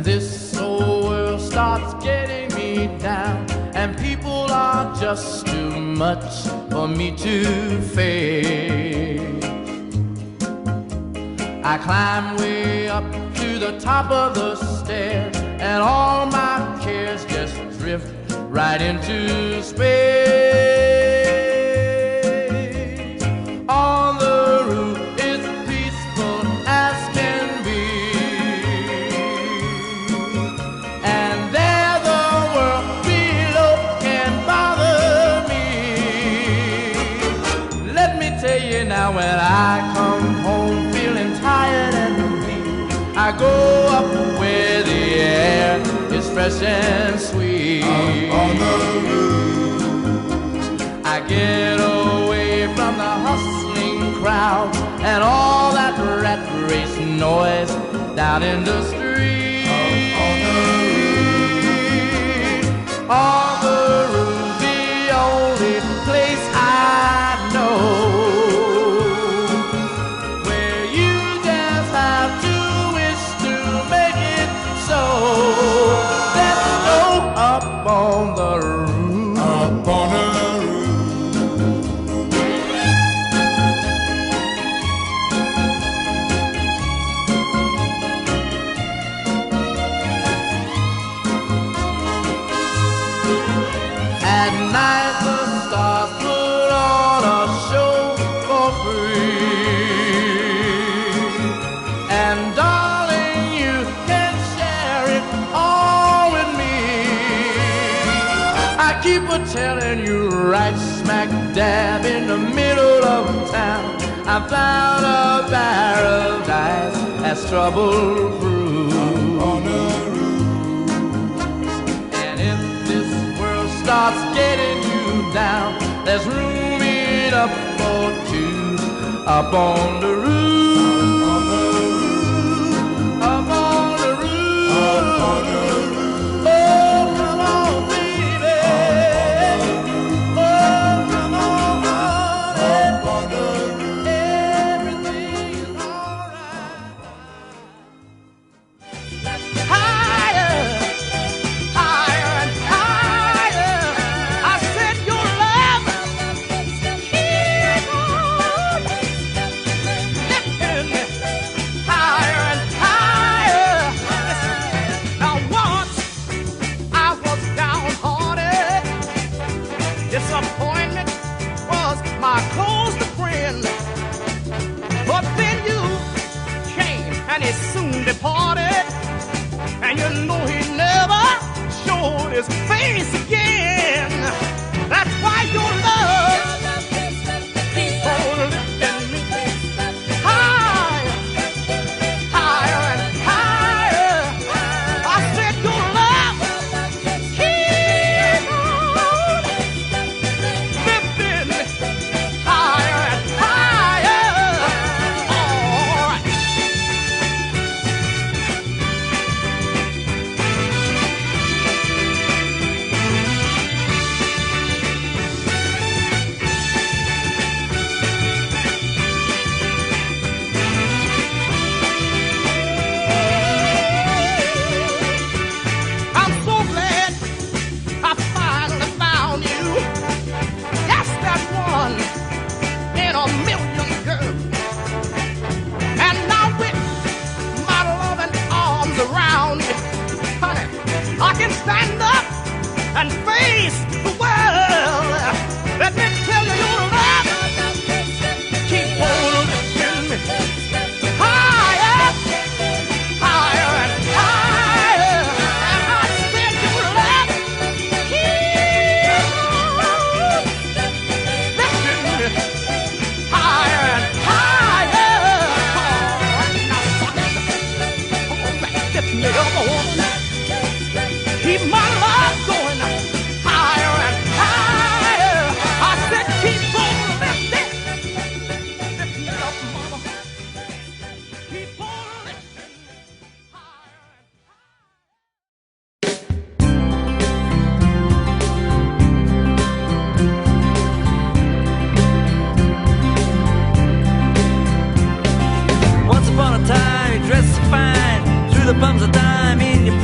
this old world starts getting me down, and people are just too much for me to face. I climb way up to the top of the stairs, and all my cares just drift right into space. On the roof it's peaceful as can be, and there the world below can bother me. Let me tell you now, when I come home feeling tired and weak, I go up where the air is fresh and sweet. On the roof I get away from the hustling crowd and all that rat race noise down in the street. On the roof, on the roof, the only place I know where you just have to wish to make it so. Let's go up on the roof, up on the at night the stars put on a show for free, and darling, you can share it all with me. I keep a telling you, right smack dab in the middle of town, I found a paradise that's trouble-proof. On the starts getting you down, there's room enough for two up on the roof, up on the roof, up on the roof. Oh, come on, baby. Oh, come on, honey. Up on the roof. Everything's alright. Higher, higher and higher. I said your love keep on lifting higher and higher. Now once I was downhearted, disappointment was my closest friend, but then you came and he soon departed, and you know he never showed his face again. That's why your love keeps on lifting me higher, higher and higher. I said your love keeps on lifting me higher and higher. All right. I'm so glad I finally found you. Yes, that one in a million girls. And now with my loving arms around you, honey, I can stand up and face the world. Let me tell you, your love keep on lifting me higher, higher and higher. And I said your love keep on lifting me higher and higher. Now, come back, lift me up, keep my love going higher and higher. I said keep on lifting, lift me up, mama. Keep on lifting higher and Once upon a time, you dressed so fine, threw the bums of dime in your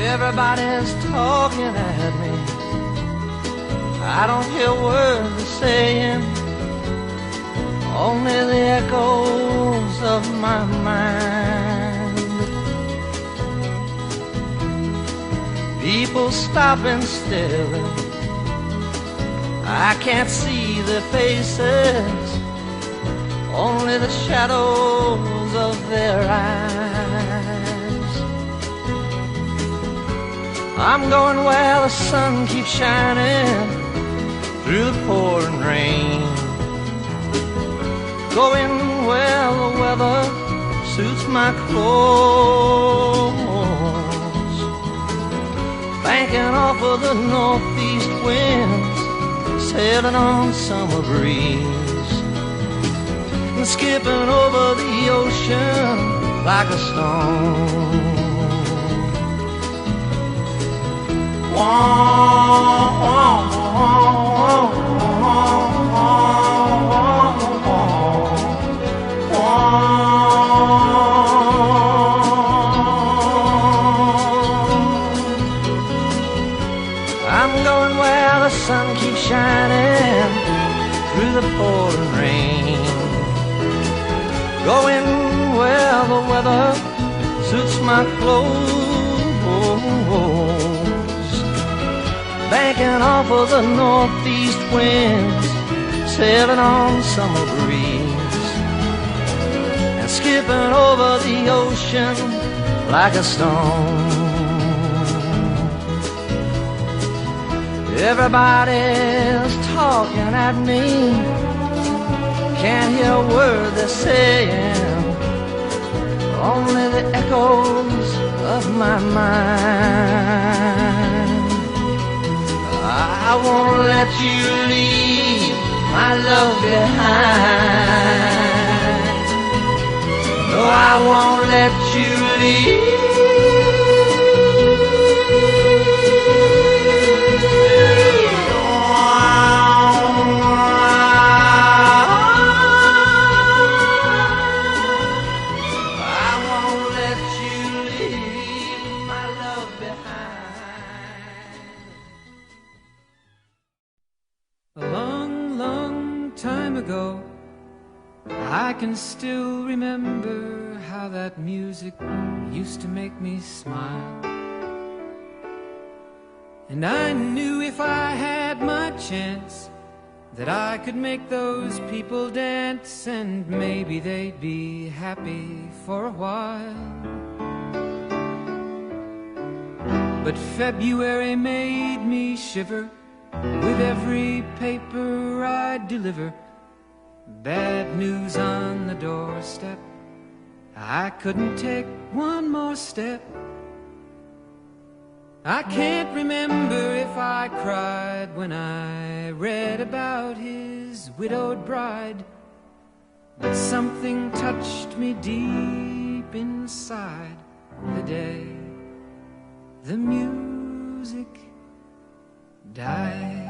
Everybody's talking at me. I don't hear words they're saying, only the echoes of my mind. People stopping still, I can't see their faces, only the shadows of their eyes. I'm going where the sun keeps shining through the pouring rain, going where the weather suits my clothes, banking off of the northeast winds, sailing on summer breeze, and skipping over the ocean like a stone. I'm going where the sun keeps shining through the pouring rain, going where the weather suits my clothes, banking off of the northeast winds, sailing on summer breeze, and skipping over the ocean like a stone. Everybody's talking at me, can't hear a word they're saying, only the echoes of my mind. I won't let you leave my love behind. No, I won't let you leave. I can still remember how that music used to make me smile. And I knew if I had my chance that I could make those people dance, and maybe they'd be happy for a while. But February made me shiver with every paper I deliver. Bad news on the doorstep, I couldn't take one more step. I can't remember if I cried when I read about his widowed bride, but something touched me deep inside the day the music died.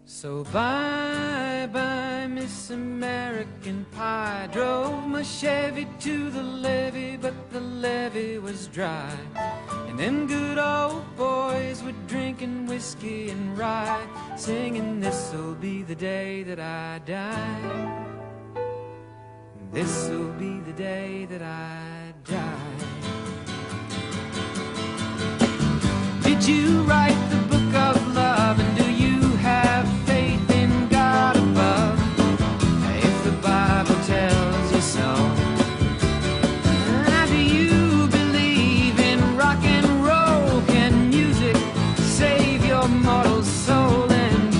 So bye-bye, Miss American Pie. Drove my Chevy to the levee, but the levee was dry. And them good old boys were drinking whiskey and rye, singing, this'll be the day that I die. This'll be the day that I die. Did you write the book of love, and do you have faith in God above? If the Bible tells you so. Do you believe in rock and roll? Can music save your mortal soul? And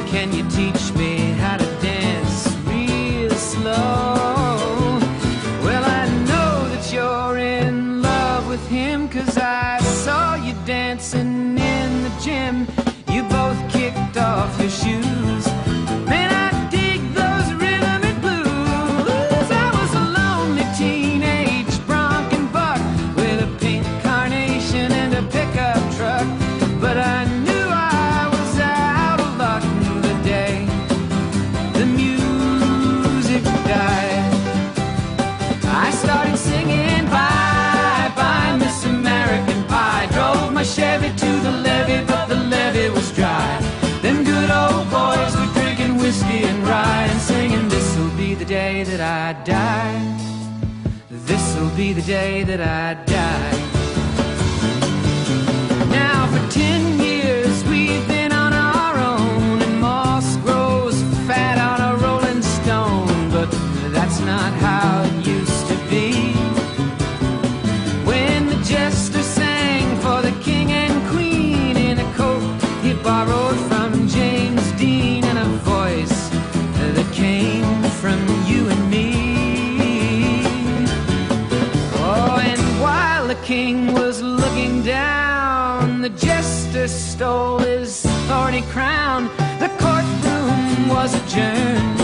can you teach me how to dance real slow? Well, I know that you're in love with him, 'cause I saw you dancing in the gym. You both kicked off your shoes. Man, I dig those rhythm and blues. I was a lonely teenage bronc and buck with a pink carnation and a pickup truck, but I knew I was out of luck the day the day that I die. This'll be the day that I die. Now for 10 years we've been on our own, and moss grows fat on a rolling stone. But that's not how it used to be. When the jester sang for the king and queen in a coat he borrowed from James Dean, and a voice that came from you and me. Oh, and while the king was looking down, the jester stole his thorny crown. The courtroom was adjourned.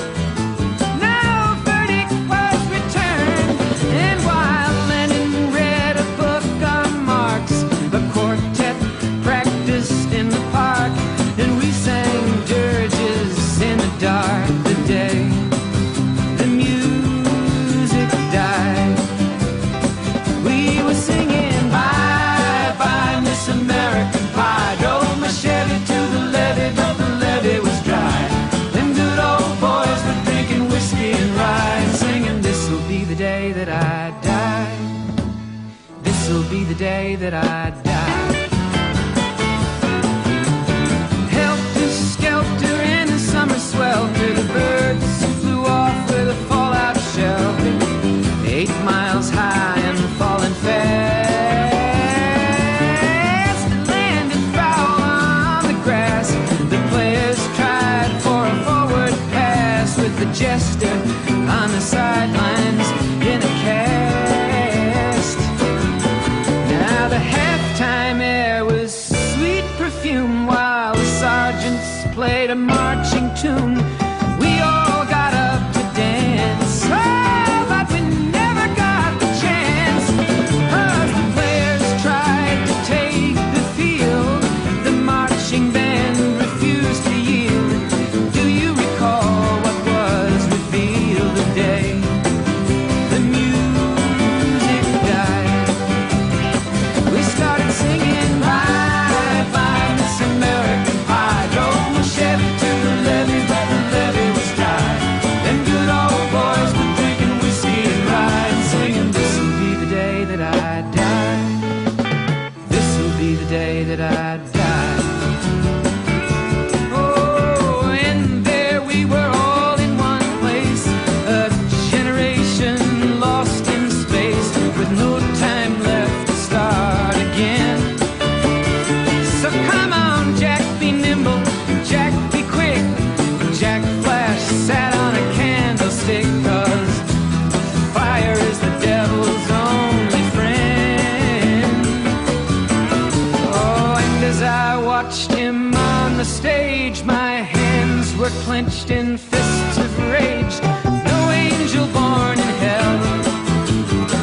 No verdict was returned. And while Lenin read a book on Marx, the quartet practiced in the park, and we sang dirges in the dark. The day the music died, we were singing bye bye Miss American Pie. Drove my Chevy to the levee, but the levee was dry. Them good old boys were drinking whiskey and rye, and singing this'll be the day that I die. This'll be the day that I die. Helter skelter in the summer swelter, the birds flew off with a fallout shelter. 8 miles high and falling fast, landed foul on the grass. The players tried for a forward pass, with the jester on the sidelines in a cast. Now the halftime air was sweet perfume, while the sergeants played a marching tune. We all got up to dance, oh, but we never got the chance. The players tried to take the field, the marching band refused to yield. Do you recall what was revealed the day the music died? We started singing bye bye Miss American Pie. Drove my Chevy to the levee, but the levee was dry. Them good old boys were drinking whiskey and rye, and singing this'll be the day that I die. This'll be the day that I die. Oh, and there we were all in one place, a generation lost in space, with no time left to start again. So come on, Jack, be nimble, Jack, be quick. Jack Flash sat on a candlestick, 'cause fire is the devil's only friend. Oh, and as I watched him on the stage, my hands were clenched in fists of rage. No angel born in hell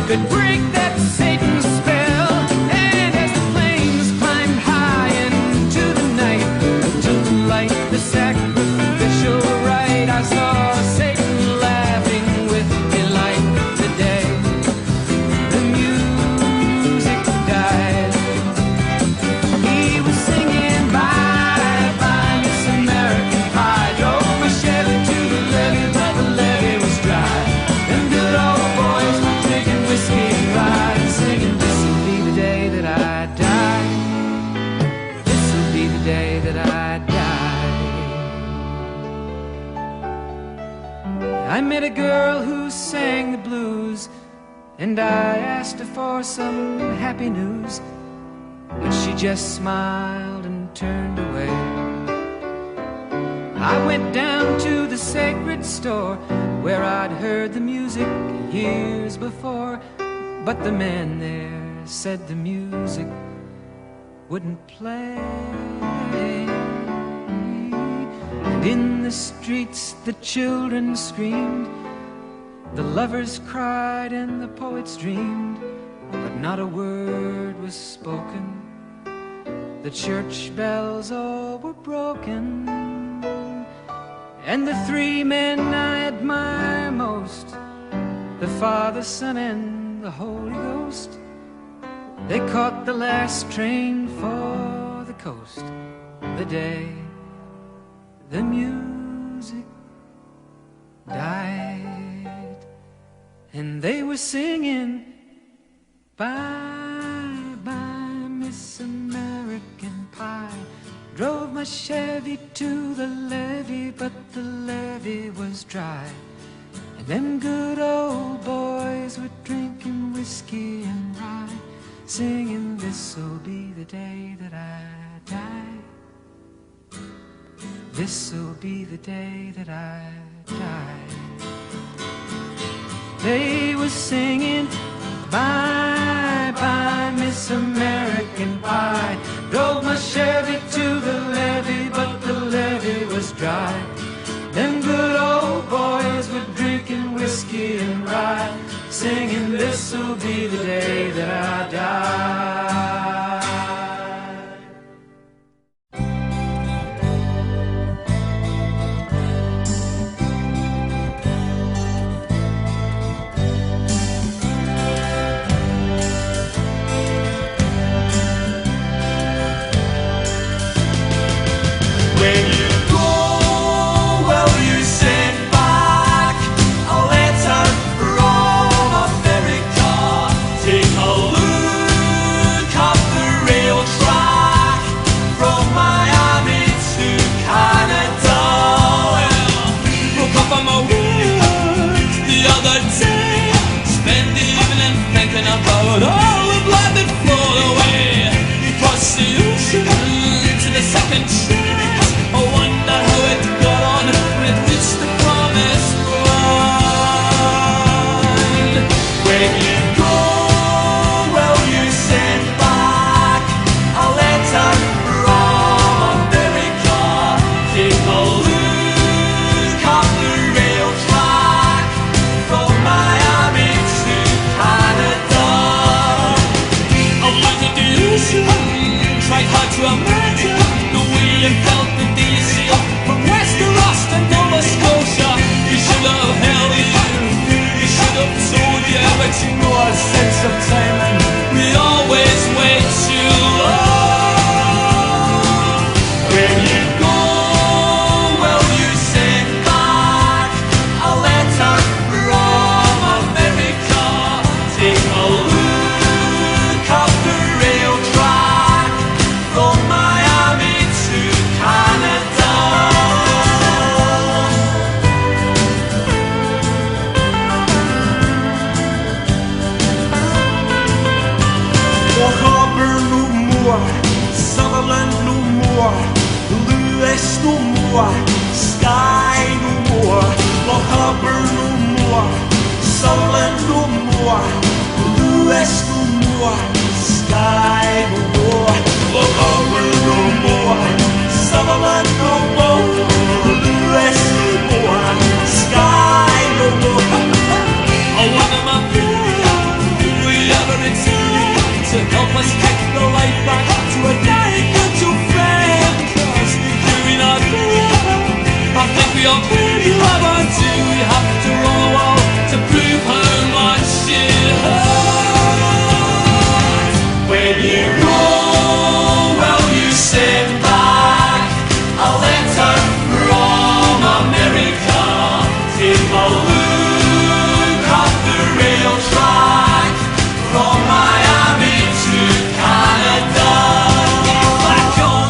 could break that Satan's spell. And as the flames climbed high into the night to light the sacrificial rite, I saw Satan laughing with delight. The day the music died, he was singing bye bye Miss American Pie. Drove my Chevy to the levee, but the levee was dry. Them good old boys were drinking whiskey and rye, and singing this'll be the day that I die. This'll be the day that I die. I met a girl who sang the blues, and I asked her for some happy news, but she just smiled and turned away. I went down to the sacred store where I'd heard the music years before, but the man there said the music wouldn't play. And in the streets the children screamed, the lovers cried and the poets dreamed, but not a word was spoken. The church bells all were broken, and the 3 men I admire most, the Father, Son, and the Holy Ghost, they caught the last train for the coast. The day the music died. were singing, bye, bye, Miss American Pie. Drove my Chevy to the levee, but the levee was dry. And them good old boys were drinking whiskey and rye, singing, this'll be the day that I die. This'll be the day that I die. They were singing, bye, bye, Miss American Pie. Drove my Chevy to the levee, but the levee was dry. Them good old boys were drinking whiskey and rye, singing, this'll be the day that I die. When you go, will you send back a letter from America? Take a look up the rail track from Miami to Canada. Woke up on my way the other day, spent the evening thinking about all the blood that flowed away across the ocean to the second shore. I wonder how it got on when it reached the promised land. When you go, will you send back a letter from America? Take a look up the rail track from Miami to Canada. I went to the ocean, tried hard to imagine the way you felt the day you sailed from west to Ross to Nova Scotia. You should have held you should have told you, but you know our sense of timing, we always wait too long. When you go, will you send back a letter from America? Take a look up the rail track from Miami to Canada. Walk Harbour no more, Sutherland no more, Lewis no more, Skye no more. Walk Harbour no more, Sutherland no more, Lewis no more, Skye no more. Walk Harbour no more, Sutherland no more, Lewis no more, Skye no more. I wonder my friend, will you ever return to help us kick the light back to a dying good old friend? 'Cause do we not love? I think we all pretty love until we have to run a wall to prove how much it hurts. When you go, will you send back a letter from America? Take a look up the rail track from Miami to Canada. Back on.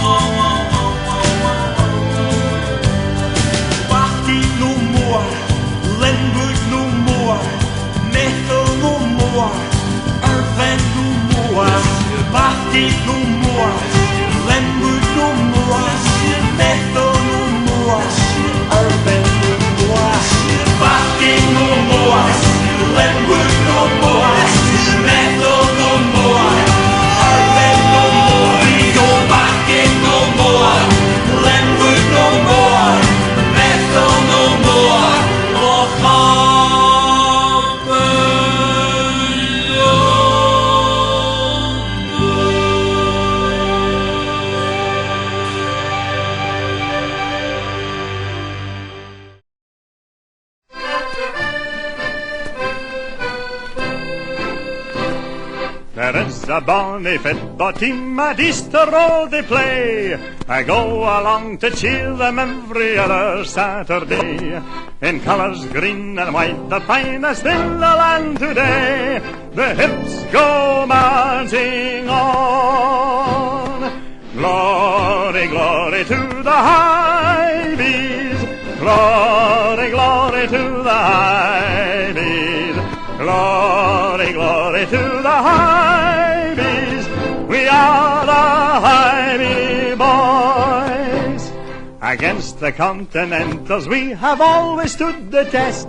Back There is a bonny fiddle team at Easter Road they play. I go along to cheer them every other Saturday. In colours green and white, the finest in the land today. The hips go marching on. Glory, glory to the high bees. Glory, glory to the high bees. Glory, glory to the high bees. We are the high bee boys. Against the Continentals we have always stood the test.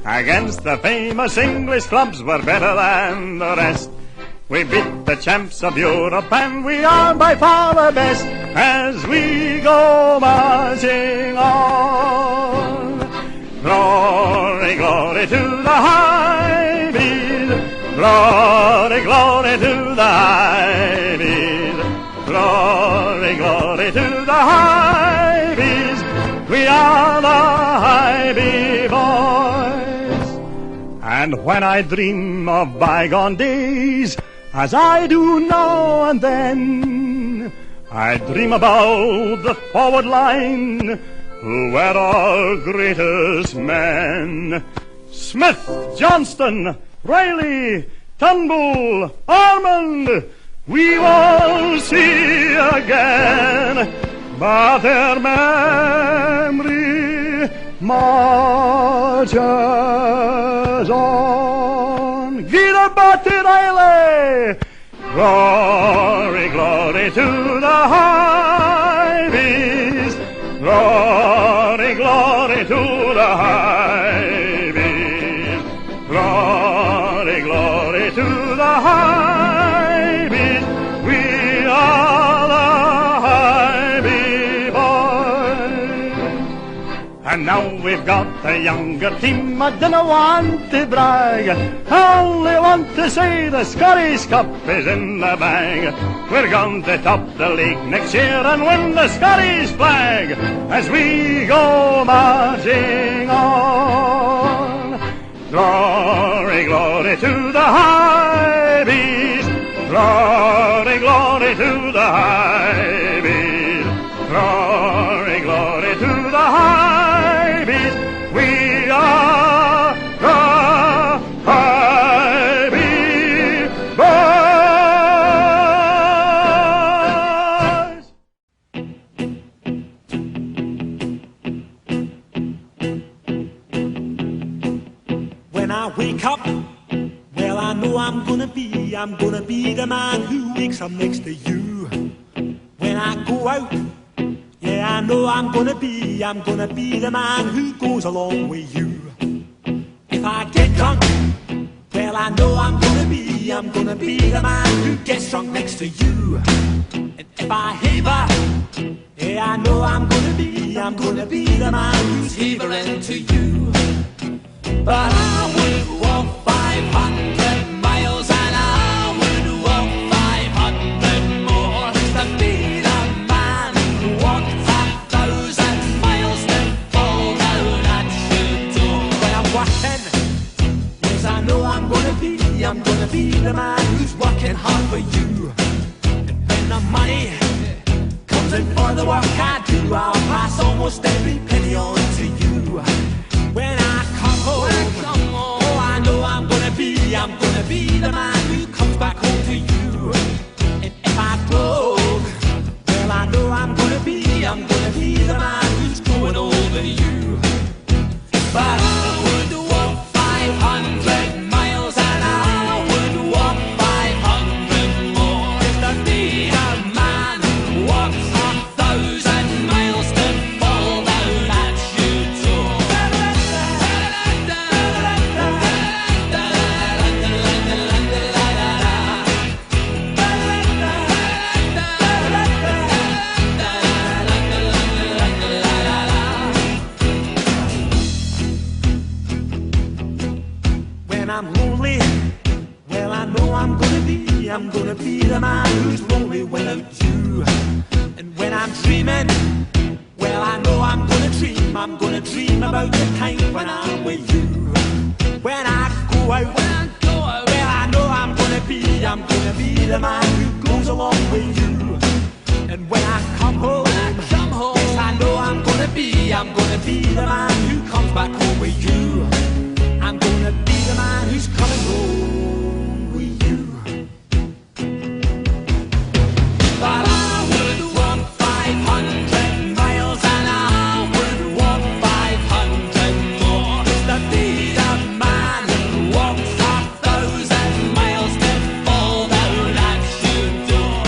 Against the famous English clubs we're better than the rest. We beat the champs of Europe and we are by far the best as we go marching on. Glory, glory to the high bees. Glory, glory to the high bees. Glory, glory to the high bees. We are the high bee boys. And when I dream of bygone days, as I do now and then, I dream about the forward line, who were our greatest men. Smith, Johnston, Riley, Turnbull, Ormond, we will see again, but their memory marches on. Gita Bhatti Riley! Glory, glory to the high bees. Glory, glory to the high bees. Glory, glory to the high bees. We are the high bee boys. And now we've got a younger team, I don't want to brag. I only want to say the Scottish Cup is in the bag. We're going to top the league next year and win the Scottish flag as we go marching on. Glory, glory to the high bees. Glory, glory to the high bees. Glory, glory to the high bees. We are the high bee boys. When I wake up, well, I know I'm gonna be the man who wakes up next to you. When I go out, yeah, I know I'm gonna be the man who goes along with you. If I get drunk, well, I know I'm gonna be the man who gets drunk next to you. And if I haver, yeah, I know I'm gonna be the man who's havering to you. But I would walk 500 miles and I would walk 500 more to be the man who walked 1,000 miles to fall down at your door. When I'm working, yes, I know I'm gonna be the man who's working hard for you. And when the money comes in for the work I do, I'll pass almost every penny on to you. When I come home, oh, I know I'm gonna be the man who comes back home to you. And if I broke, well, I know I'm gonna be the man who's going over you. But I would walk 500 miles and I would walk 500 more to be a man who walks 1,000 miles to fall down at your door. When I'm lonely, well, I know I'm gonna be the man who's lonely without you. And when I'm dreaming, well, I know I'm gonna dream about the time when I'm with you. When I go out, well, I know I'm gonna be I'm gonna be the man who goes along with you. And when I come home, yes, I know I'm gonna be the man who comes back home with you. I'm gonna be the man who's coming home with you. But I would walk 500 miles and I would walk 500 more to be the man who walks 1,000 miles to fall down at your door.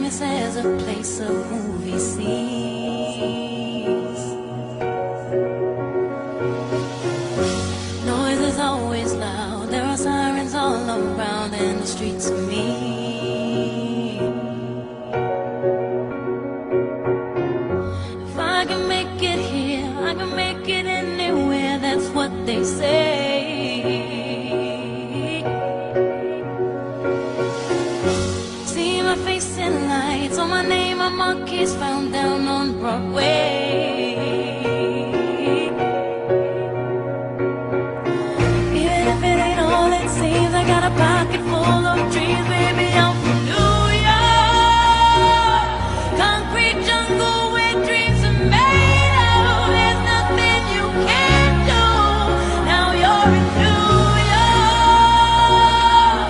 famous as a place of movie scenes. Noise is always loud, there are sirens all around, and the streets are mean. If I can make it here, I can make it anywhere, that's what they say. See my face in lights, on my name a monkey's found down on Broadway. Even if it ain't all it seems, I got a pocket full of dreams, baby, I'm from New York. Concrete jungle where dreams are made of, there's nothing you can't do. Now you're in New York.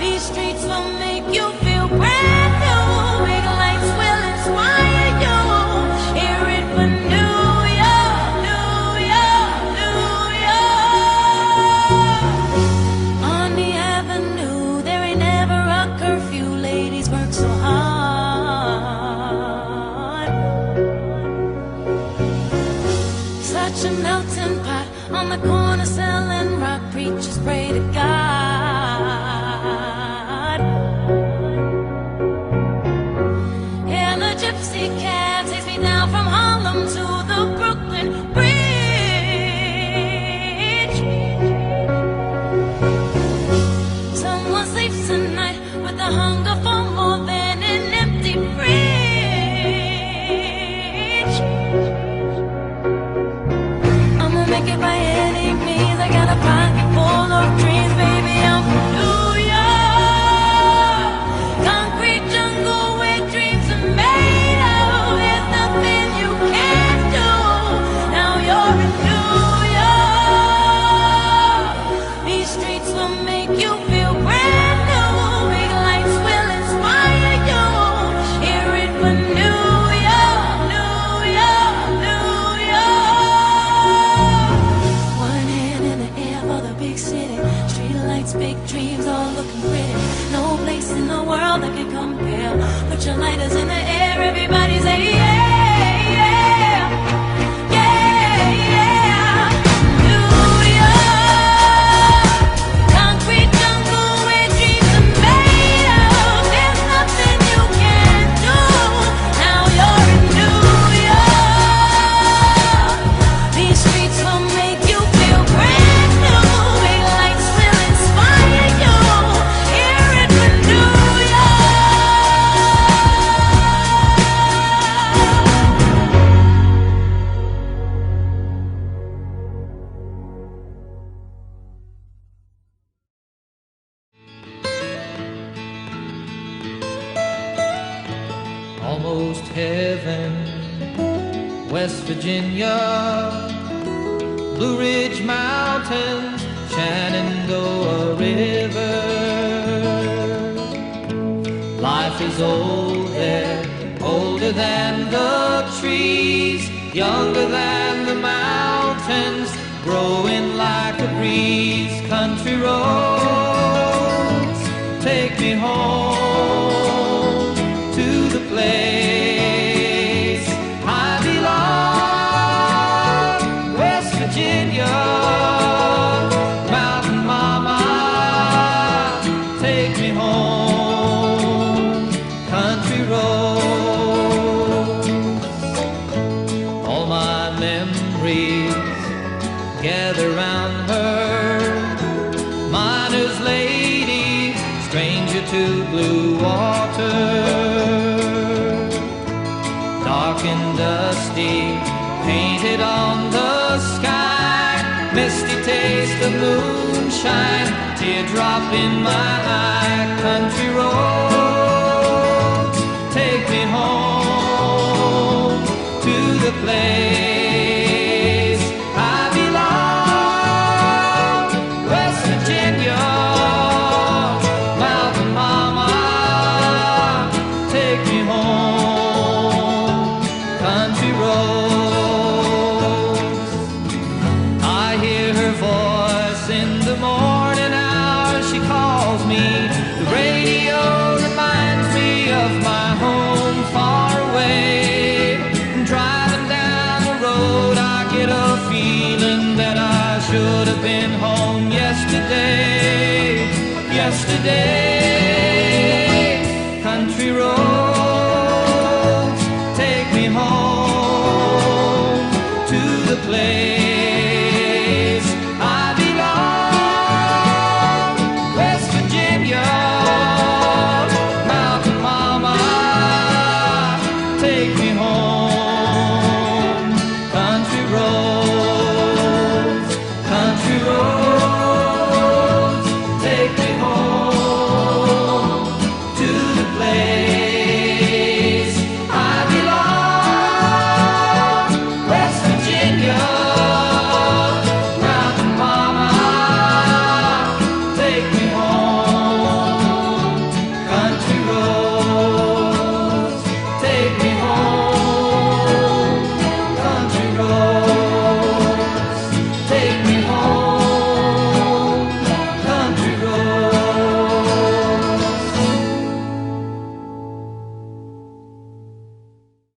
These streets will make you feel brand new. Big lights will inspire you. Hear it for New York, New York, New York. On the avenue, there ain't never a curfew. Ladies work so hard. Such a melting pot on the corner selling rock. Preachers pray to God. And the gypsy cab takes me down from Harlem to the Brooklyn Bridge. Someone sleeps tonight with the hunger for more than an empty fridge. I'ma make it by any means. I got a pocket full of dreams, baby, I'm from New York. Concrete jungle where dreams are made of, there's nothing you can't do. Now you're in New York. These streets will make you feel brand new. Big lights will inspire you. Hear it for New York, New York, New York. One hand in the air for the big city. Street lights, big dreams, all looking pretty. No place in the world that can compare. Put your lighters in the air, everybody say yeah, yeah, yeah, yeah. New York, concrete jungle where dreams are made of. There's nothing you can't do. Now you're in New York. These streets will make you feel brand new. Big lights will inspire you. Hear it for New Almost heaven, West Virginia, Blue Ridge Mountains, Shenandoah River. Life is old there, older than the trees, younger than the mountains, growing like a breeze. Country roads, take me home to the place I belong. West Virginia, Mountain Mama, take me home. Country roads, all my memories gather round her. Miner's lady, stranger to blue water, dark and dusty, painted on the sky, misty taste of moonshine, teardrop in my eye. Country roads, take me home to the place I belong. West Virginia, Mountain Mama, take me home.